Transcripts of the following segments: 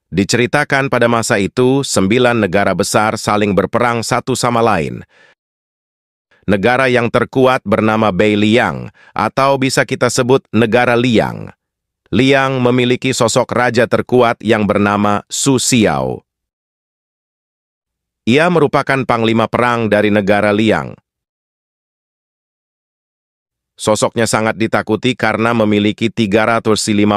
Diceritakan pada masa itu, 9 negara besar saling berperang satu sama lain. Negara yang terkuat bernama Beiliang, atau bisa kita sebut negara Liang. Liang memiliki sosok raja terkuat yang bernama Su Xiao. Ia merupakan panglima perang dari negara Liang. Sosoknya sangat ditakuti karena memiliki 350.000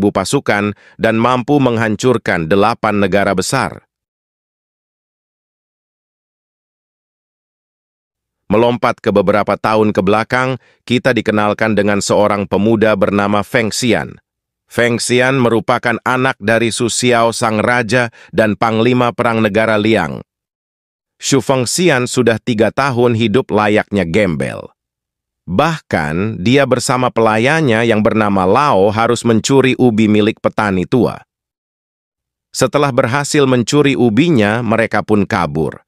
pasukan dan mampu menghancurkan 8 negara besar. Melompat ke beberapa tahun ke belakang, kita dikenalkan dengan seorang pemuda bernama Feng Xian. Feng Xian merupakan anak dari Su Xiao sang raja dan panglima perang negara Liang. Su Feng Xian sudah 3 tahun hidup layaknya gembel. Bahkan, dia bersama pelayannya yang bernama Lao harus mencuri ubi milik petani tua. Setelah berhasil mencuri ubinya, mereka pun kabur.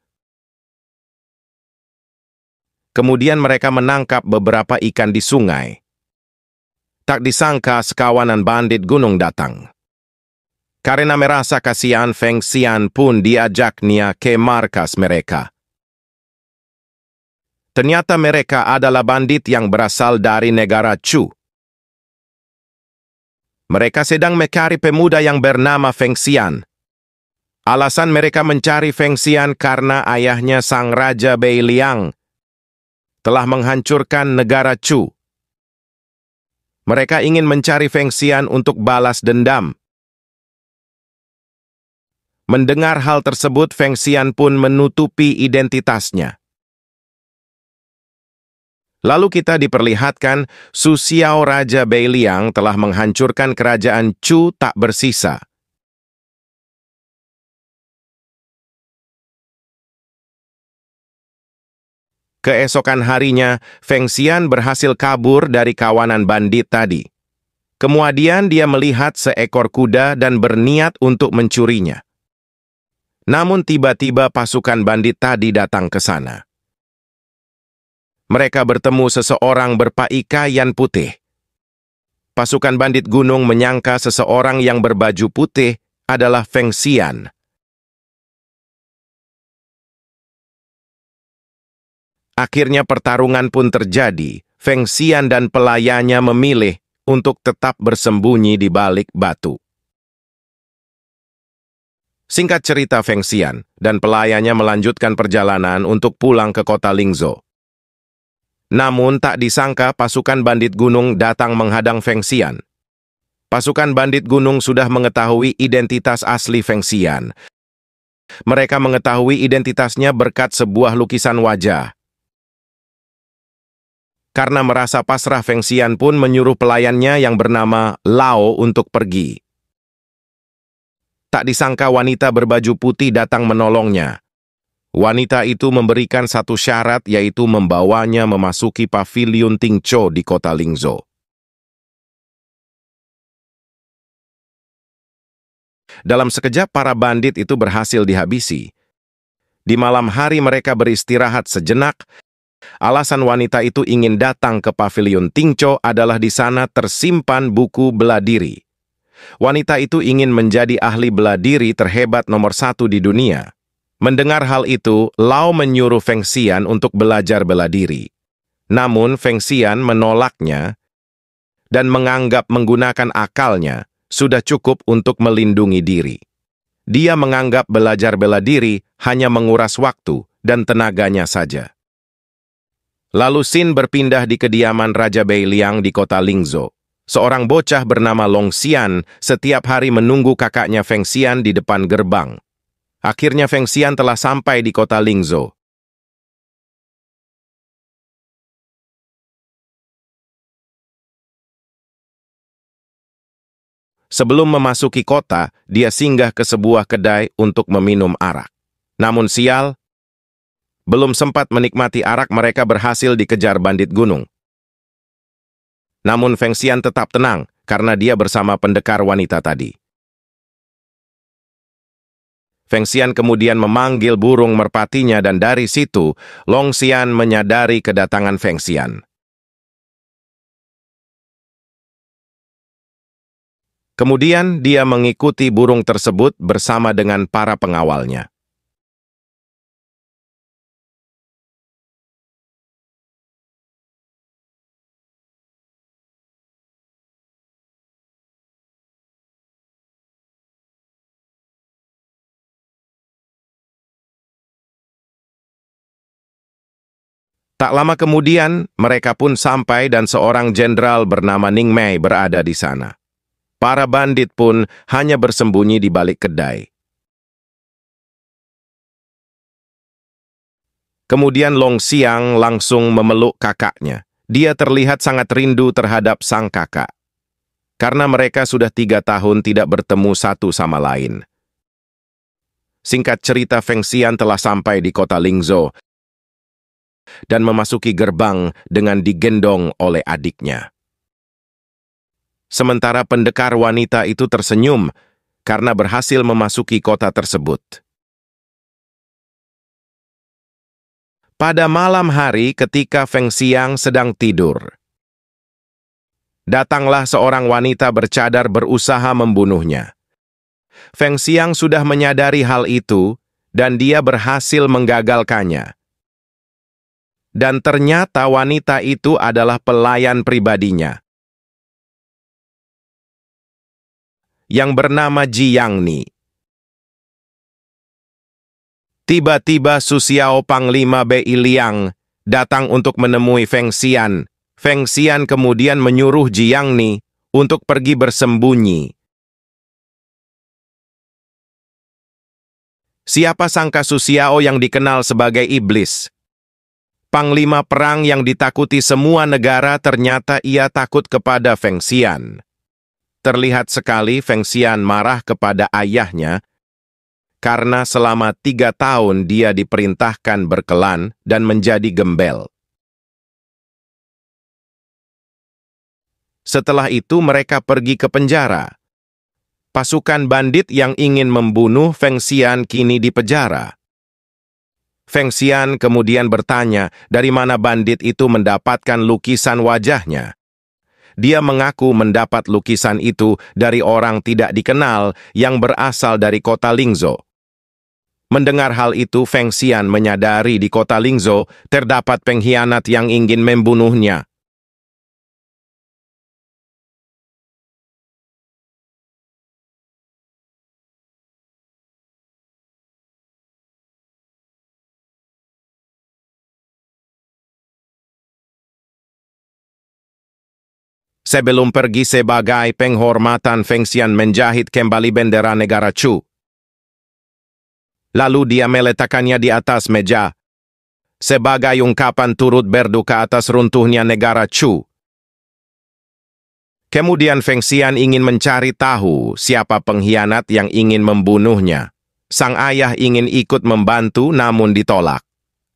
Kemudian mereka menangkap beberapa ikan di sungai. Tak disangka sekawanan bandit gunung datang. Karena merasa kasihan, Feng Xian pun diajaknya ke markas mereka. Ternyata mereka adalah bandit yang berasal dari negara Chu. Mereka sedang mencari pemuda yang bernama Feng Xian. Alasan mereka mencari Feng Xian karena ayahnya sang Raja Beiliang telah menghancurkan negara Chu. Mereka ingin mencari Feng Xian untuk balas dendam. Mendengar hal tersebut, Feng Xian pun menutupi identitasnya. Lalu kita diperlihatkan Su Xiao Raja Beiliang telah menghancurkan kerajaan Chu tak bersisa. Keesokan harinya, Feng Xian berhasil kabur dari kawanan bandit tadi. Kemudian dia melihat seekor kuda dan berniat untuk mencurinya. Namun tiba-tiba pasukan bandit tadi datang ke sana. Mereka bertemu seseorang berpakaian putih. Pasukan bandit gunung menyangka seseorang yang berbaju putih adalah Feng Xian. Akhirnya pertarungan pun terjadi. Feng Xian dan pelayannya memilih untuk tetap bersembunyi di balik batu. Singkat cerita, Feng Xian dan pelayannya melanjutkan perjalanan untuk pulang ke kota Lingzhou. Namun tak disangka pasukan bandit gunung datang menghadang Feng Xian. Pasukan bandit gunung sudah mengetahui identitas asli Feng Xian. Mereka mengetahui identitasnya berkat sebuah lukisan wajah. Karena merasa pasrah, Feng Xian pun menyuruh pelayannya yang bernama Lao untuk pergi. Tak disangka wanita berbaju putih datang menolongnya. Wanita itu memberikan satu syarat, yaitu membawanya memasuki paviliun Tingzhou di kota Lingzhou. Dalam sekejap, para bandit itu berhasil dihabisi. Di malam hari mereka beristirahat sejenak. Alasan wanita itu ingin datang ke paviliun Tingzhou adalah di sana tersimpan buku bela diri. Wanita itu ingin menjadi ahli bela diri terhebat nomor 1 di dunia. Mendengar hal itu, Lao menyuruh Feng Xian untuk belajar bela diri. Namun Feng Xian menolaknya dan menganggap menggunakan akalnya sudah cukup untuk melindungi diri. Dia menganggap belajar bela diri hanya menguras waktu dan tenaganya saja. Lalu Xin berpindah di kediaman Raja Beiliang di kota Lingzhou. Seorang bocah bernama Long Xian setiap hari menunggu kakaknya Feng Xian di depan gerbang. Akhirnya Feng Xian telah sampai di kota Lingzhou. Sebelum memasuki kota, dia singgah ke sebuah kedai untuk meminum arak. Namun sial, belum sempat menikmati arak, mereka berhasil dikejar bandit gunung. Namun Feng Xian tetap tenang karena dia bersama pendekar wanita tadi. Feng Xian kemudian memanggil burung merpatinya dan dari situ, Long Xian menyadari kedatangan Feng Xian. Kemudian dia mengikuti burung tersebut bersama dengan para pengawalnya. Tak lama kemudian, mereka pun sampai dan seorang jenderal bernama Ning Mei berada di sana. Para bandit pun hanya bersembunyi di balik kedai. Kemudian Long Xiang langsung memeluk kakaknya. Dia terlihat sangat rindu terhadap sang kakak. Karena mereka sudah 3 tahun tidak bertemu satu sama lain. Singkat cerita, Feng Xian telah sampai di kota Lingzhou dan memasuki gerbang dengan digendong oleh adiknya. Sementara pendekar wanita itu tersenyum karena berhasil memasuki kota tersebut. Pada malam hari ketika Feng Xiang sedang tidur, datanglah seorang wanita bercadar berusaha membunuhnya. Feng Xiang sudah menyadari hal itu dan dia berhasil menggagalkannya. Dan ternyata wanita itu adalah pelayan pribadinya, yang bernama Jiangni. Tiba-tiba Su Xiao Panglima Bei Liang datang untuk menemui Feng Xian. Feng Xian kemudian menyuruh Jiangni untuk pergi bersembunyi. Siapa sangka Su Xiao yang dikenal sebagai iblis, panglima perang yang ditakuti semua negara, ternyata ia takut kepada Feng Xian. Terlihat sekali Feng Xian marah kepada ayahnya karena selama 3 tahun dia diperintahkan berkelan dan menjadi gembel. Setelah itu mereka pergi ke penjara. Pasukan bandit yang ingin membunuh Feng Xian kini dipenjara. Feng Xian kemudian bertanya dari mana bandit itu mendapatkan lukisan wajahnya. Dia mengaku mendapat lukisan itu dari orang tidak dikenal yang berasal dari kota Lingzhou. Mendengar hal itu, Feng Xian menyadari di kota Lingzhou terdapat pengkhianat yang ingin membunuhnya. Sebelum pergi sebagai penghormatan, Feng Xian menjahit kembali bendera negara Chu. Lalu dia meletakkannya di atas meja, sebagai ungkapan turut berduka atas runtuhnya negara Chu. Kemudian Feng Xian ingin mencari tahu siapa pengkhianat yang ingin membunuhnya. Sang ayah ingin ikut membantu namun ditolak.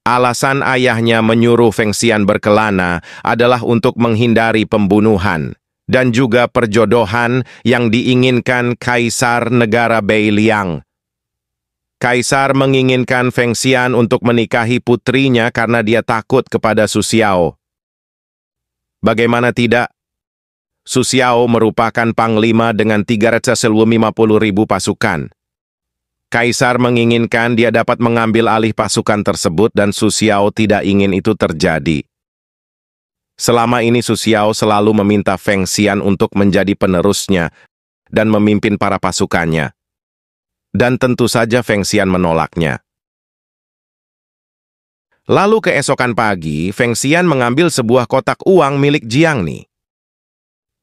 Alasan ayahnya menyuruh Feng Xian berkelana adalah untuk menghindari pembunuhan dan juga perjodohan yang diinginkan Kaisar negara Bei Liang. Kaisar menginginkan Feng Xian untuk menikahi putrinya karena dia takut kepada Su Xiao. Bagaimana tidak? Su Xiao merupakan panglima dengan 350.000 pasukan. Kaisar menginginkan dia dapat mengambil alih pasukan tersebut dan Su Xiao tidak ingin itu terjadi. Selama ini Su Xiao selalu meminta Feng Xian untuk menjadi penerusnya dan memimpin para pasukannya. Dan tentu saja Feng Xian menolaknya. Lalu keesokan pagi, Feng Xian mengambil sebuah kotak uang milik Jiangni.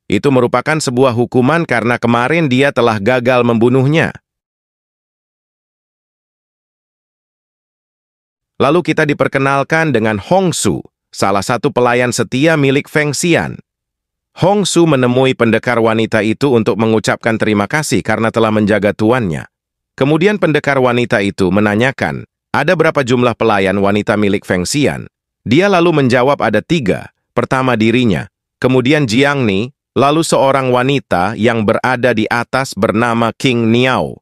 Itu merupakan sebuah hukuman karena kemarin dia telah gagal membunuhnya. Lalu kita diperkenalkan dengan Hong Su, salah satu pelayan setia milik Feng Xian. Hong Su menemui pendekar wanita itu untuk mengucapkan terima kasih karena telah menjaga tuannya. Kemudian pendekar wanita itu menanyakan, ada berapa jumlah pelayan wanita milik Feng Xian? Dia lalu menjawab ada 3, pertama dirinya, kemudian Jiangni, lalu seorang wanita yang berada di atas bernama King Niao.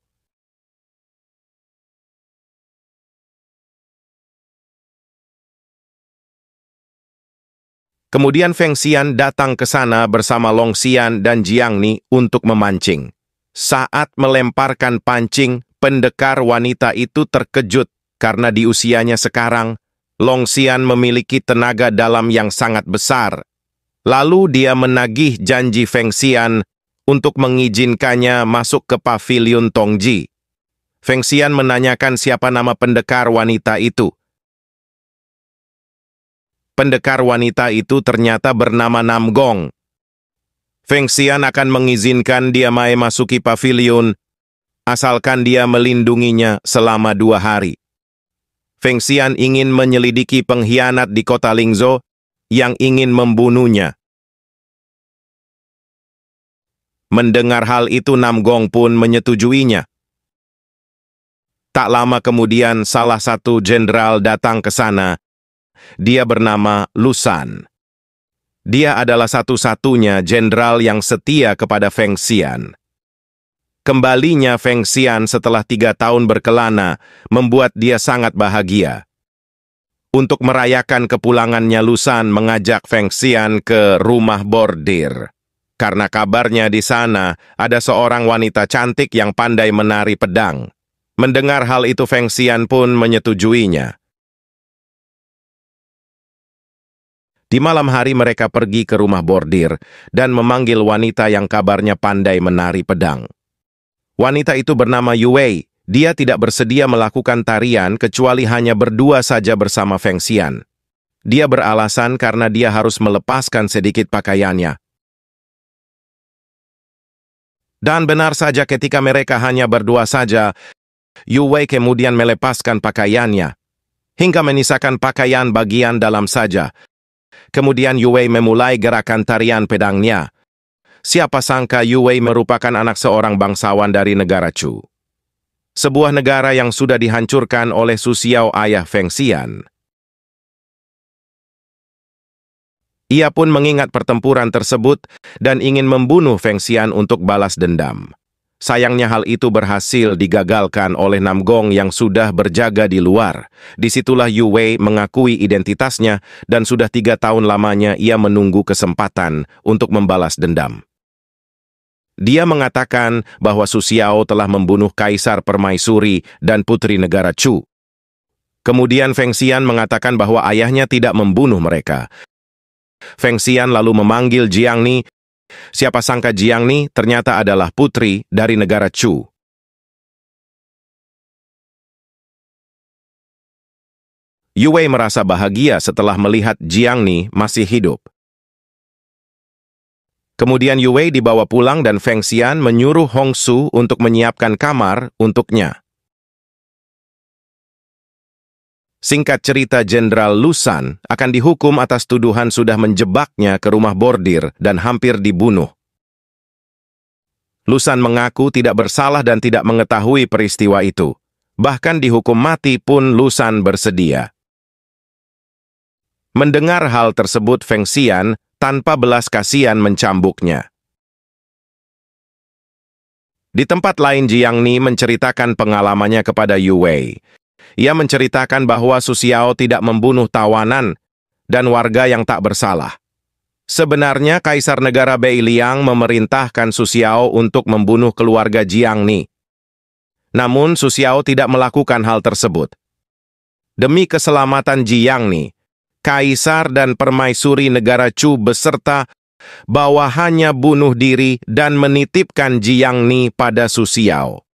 Kemudian Feng Xian datang ke sana bersama Long Xian dan Jiangni untuk memancing. Saat melemparkan pancing, pendekar wanita itu terkejut karena di usianya sekarang, Long Xian memiliki tenaga dalam yang sangat besar. Lalu dia menagih janji Feng Xian untuk mengizinkannya masuk ke pavilion Tongji. Feng Xian menanyakan siapa nama pendekar wanita itu. Pendekar wanita itu ternyata bernama Nam Gong. Feng Xian akan mengizinkan dia masuki pavilion, asalkan dia melindunginya selama 2 hari. Feng Xian ingin menyelidiki pengkhianat di kota Lingzhou yang ingin membunuhnya. Mendengar hal itu, Nam Gong pun menyetujuinya. Tak lama kemudian, salah satu jenderal datang ke sana. Dia bernama Lu San. Dia adalah satu-satunya jenderal yang setia kepada Feng Xian. Kembalinya Feng Xian setelah 3 tahun berkelana membuat dia sangat bahagia. Untuk merayakan kepulangannya, Lu San mengajak Feng Xian ke rumah bordir. Karena kabarnya di sana ada seorang wanita cantik yang pandai menari pedang. Mendengar hal itu, Feng Xian pun menyetujuinya. Di malam hari mereka pergi ke rumah bordir dan memanggil wanita yang kabarnya pandai menari pedang. Wanita itu bernama Yue. Dia tidak bersedia melakukan tarian kecuali hanya berdua saja bersama Feng Xian. Dia beralasan karena dia harus melepaskan sedikit pakaiannya. Dan benar saja, ketika mereka hanya berdua saja, Yue kemudian melepaskan pakaiannya, hingga menyisakan pakaian bagian dalam saja. Kemudian Yue memulai gerakan tarian pedangnya. Siapa sangka Yue merupakan anak seorang bangsawan dari negara Chu. Sebuah negara yang sudah dihancurkan oleh Su Xiao, ayah Feng Xian. Ia pun mengingat pertempuran tersebut dan ingin membunuh Feng Xian untuk balas dendam. Sayangnya hal itu berhasil digagalkan oleh Nam Gong yang sudah berjaga di luar. Disitulah Yue mengakui identitasnya dan sudah 3 tahun lamanya ia menunggu kesempatan untuk membalas dendam. Dia mengatakan bahwa Su Xiao telah membunuh Kaisar Permaisuri dan Putri Negara Chu. Kemudian Feng Xian mengatakan bahwa ayahnya tidak membunuh mereka. Feng Xian lalu memanggil Jiang Ni. Siapa sangka Jiang Ni ternyata adalah putri dari negara Chu. Yue merasa bahagia setelah melihat Jiang Ni masih hidup. Kemudian Yue dibawa pulang dan Feng Xian menyuruh Hong Su untuk menyiapkan kamar untuknya. Singkat cerita, Jenderal Lu San akan dihukum atas tuduhan sudah menjebaknya ke rumah bordir dan hampir dibunuh. Lu San mengaku tidak bersalah dan tidak mengetahui peristiwa itu. Bahkan dihukum mati pun Lu San bersedia. Mendengar hal tersebut, Feng Xian tanpa belas kasihan mencambuknya. Di tempat lain, Jiang Ni menceritakan pengalamannya kepada Yue. Ia menceritakan bahwa Su Xiao tidak membunuh tawanan dan warga yang tak bersalah. Sebenarnya Kaisar Negara Beiliang memerintahkan Su Xiao untuk membunuh keluarga Jiang Ni. Namun Su Xiao tidak melakukan hal tersebut. Demi keselamatan Jiang Ni, Kaisar dan Permaisuri negara Chu beserta bawahannya bunuh diri dan menitipkan Jiang Ni pada Su Xiao.